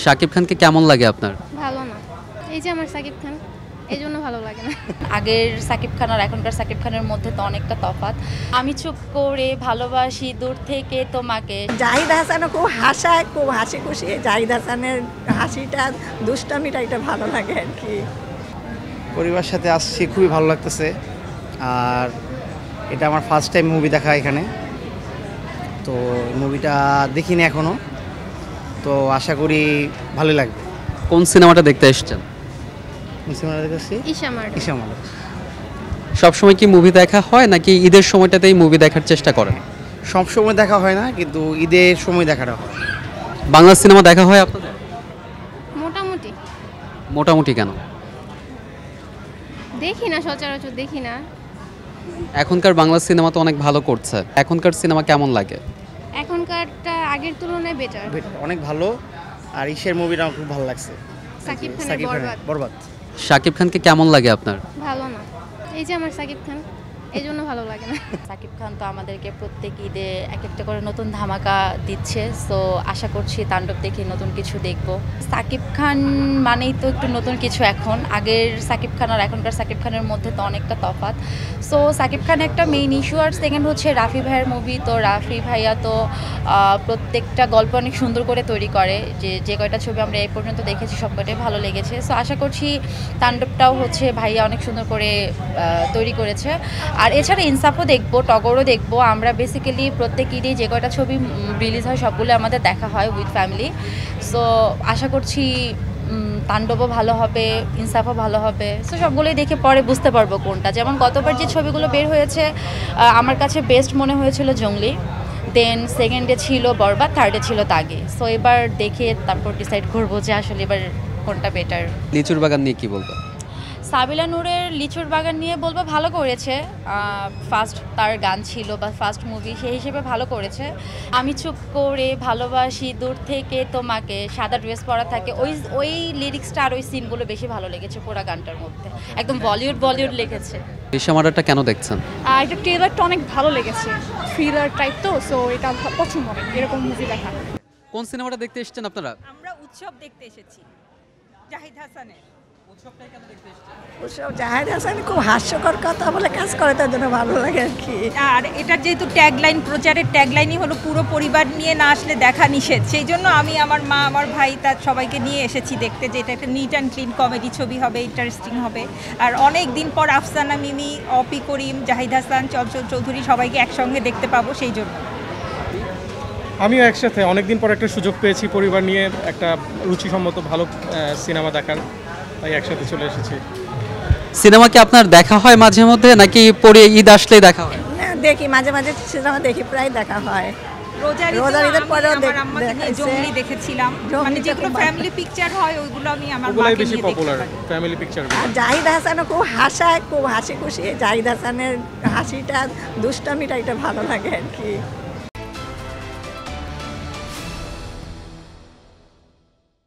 শাকিব খানকে কেমন লাগে আপনার? ভালো না। এই যে আমার সাকিব খান, এই জন্য ভালো লাগে না। আগের সাকিব খান আর এখনকার সাকিব খানের মধ্যে তো অনেকটা তফাৎ। আমি চুপ করে ভালোবাসি দূর থেকে তোমাকে। জাহিদ হাসানও খুব হাসায়, খুব হাসি খুশি। জাহিদ হাসানের হাসিটা, দুষ্টামিটা এটা ভালো লাগে আর কি। পরিবারের সাথে আসছি, খুবই ভালো লাগতেছে। আর এটা আমার ফার্স্ট টাইম মুভি দেখা এখানে, তো মুভিটা দেখিনি এখনও, তো আশা করি ভালোই লাগবে। কোন সিনেমাটা দেখতে এসেছেন? সিনেমাটা দেখেছি ইশামার ইসামাল। সবসময় কি মুভি দেখা হয় নাকি ঈদের সময়টাতেই মুভি দেখার চেষ্টা করেন? সব সময় দেখা হয় না, কিন্তু ঈদের সময় দেখাটা হয়। বাংলা সিনেমা দেখা হয় আপনাদের? মোটামুটি মোটামুটি কেন? দেখি না, সচরাচর দেখি না। এখনকার বাংলা সিনেমা তো অনেক ভালো করছে, এখনকার সিনেমা কেমন লাগে? এখনকারটা আগের তুলনায় বেটার। অনেক ভালো। আর ঈশের মুভিটা আমার খুব ভালো লাগছে। সাকিব খানের সাকিব খানের বরবাদ বরবাদ। শাকিব খানকে কেমন লাগে আপনার? ভালো না। এই যে আমার সাকিব খান, এই জন্য ভালো লাগে না। সাকিব খান তো আমাদেরকে প্রত্যেক ঈদে এক একটা করে নতুন ধামাকা দিচ্ছে, সো আশা করছি তাণ্ডব দেখে নতুন কিছু দেখব। সাকিব খান মানেই তো একটু নতুন কিছু। এখন আগের সাকিব খান আর এখনকার সাকিব খানের মধ্যে তো অনেকটা তফাৎ। সো সাকিব খান একটা মেইন ইস্যু, আর সেকেন্ড হচ্ছে রাফি ভাইয়ের মুভি। তো রাফি ভাইয়া তো প্রত্যেকটা গল্প অনেক সুন্দর করে তৈরি করে। যে কয়টা ছবি আমরা এই পর্যন্ত দেখেছি সব কয়টাই ভালো লেগেছে। সো আশা করছি তাণ্ডবটাও হচ্ছে ভাইয়া অনেক সুন্দর করে তৈরি করেছে। আর এছাড়া ইনসাফও দেখবো, টগরও দেখবো। আমরা বেসিক্যালি প্রত্যেক ঈদে যে কয়টা ছবি রিলিজ হয় সবগুলো আমাদের দেখা হয় উইথ ফ্যামিলি। সো আশা করছি তাণ্ডবও ভালো হবে, ইনসাফও ভালো হবে। সো সবগুলোই দেখে পরে বুঝতে পারবো কোনটা। যেমন গতবার যে ছবিগুলো বের হয়েছে আমার কাছে বেস্ট মনে হয়েছিল জঙ্গলি, দেন সেকেন্ডে ছিল বরবাদ, থার্ডে ছিল দাগে। সো এবার দেখে তারপর ডিসাইড করবো যে আসলে এবার কোনটা বেটার। লিচুর বাগান নিয়ে কি বলবো? সাবিলা নূরের লিচুর বাগান নিয়ে বলবো ভালো করেছে। ফার্স্ট তার গান ছিল বা ফার্স্ট মুভি, সেই হিসেবে ভালো করেছে। আমি চুপ করে ভালোবাসি দূর থেকে তোমাকে, সাদা ড্রেস পরা থাকে, ওই লিরিক্সটা আর ওই সিনগুলো বেশি ভালো লেগেছে পুরো গানটার মধ্যে। একদম বলিউড লিখেছে। ইশামারাটা কেন দেখছেন? এটা ট্রেলারটা অনেক ভালো লেগেছে, থ্রিলার টাইপ, তো সো এটা পছন্দ হবে এরকম মুভি দেখা। কোন সিনেমাটা দেখতে এসেছেন আপনারা? আমরা উৎসব দেখতে এসেছি জাহিদ হাসানের। ওসব জাহিদ হাসান খুব হাস্যকর কথা বলে কাজ করে, তার জন্য ভালো লাগে আর কি। আর এটার যেহেতু ট্যাগলাইন, প্রচারের ট্যাগলাইনই হলো পুরো পরিবার নিয়ে না আসলে দেখা নিষেধ, সেই জন্য আমি আমার মা, আমার ভাই, তার সবাইকে নিয়ে এসেছি দেখতে, যে এটা একটা নিট অ্যান্ড ক্লিন কমেডি ছবি হবে, ইন্টারেস্টিং হবে। আর অনেক দিন পর আফসানা মিমি, অপি করিম, জাহিদ হাসান, চঞ্চল চৌধুরী সবাইকে একসঙ্গে দেখতে পাবো, সেই জন্য। আমিও একসাথে অনেকদিন পর একটা সুযোগ পেয়েছি পরিবার নিয়ে একটা রুচিসম্মত ভালো সিনেমা দেখার, তাই একসাথে চলে এসেছি। সিনেমা কি আপনার দেখা হয় মাঝে মধ্যে নাকি পরে ঈদ আসলেই দেখা হয়? না, দেখি মাঝে মাঝে সিনেমা দেখি, প্রায় দেখা হয়। রোজার ঈদের পরেও জঙ্গলি দেখেছিলাম, মানে যেগুলো ফ্যামিলি পিকচার হয় ওইগুলো আমি আমার ওগুলাই মাকে বেশি নিয়ে পপুলার, দেখতে পারি। Family picture. আর জাহিদ হাসানও খুব হাসায়, খুব হাসি খুশি। জাহিদ হাসানের হাসিটা, দুষ্টামিটা এটা ভালো লাগে আর কি।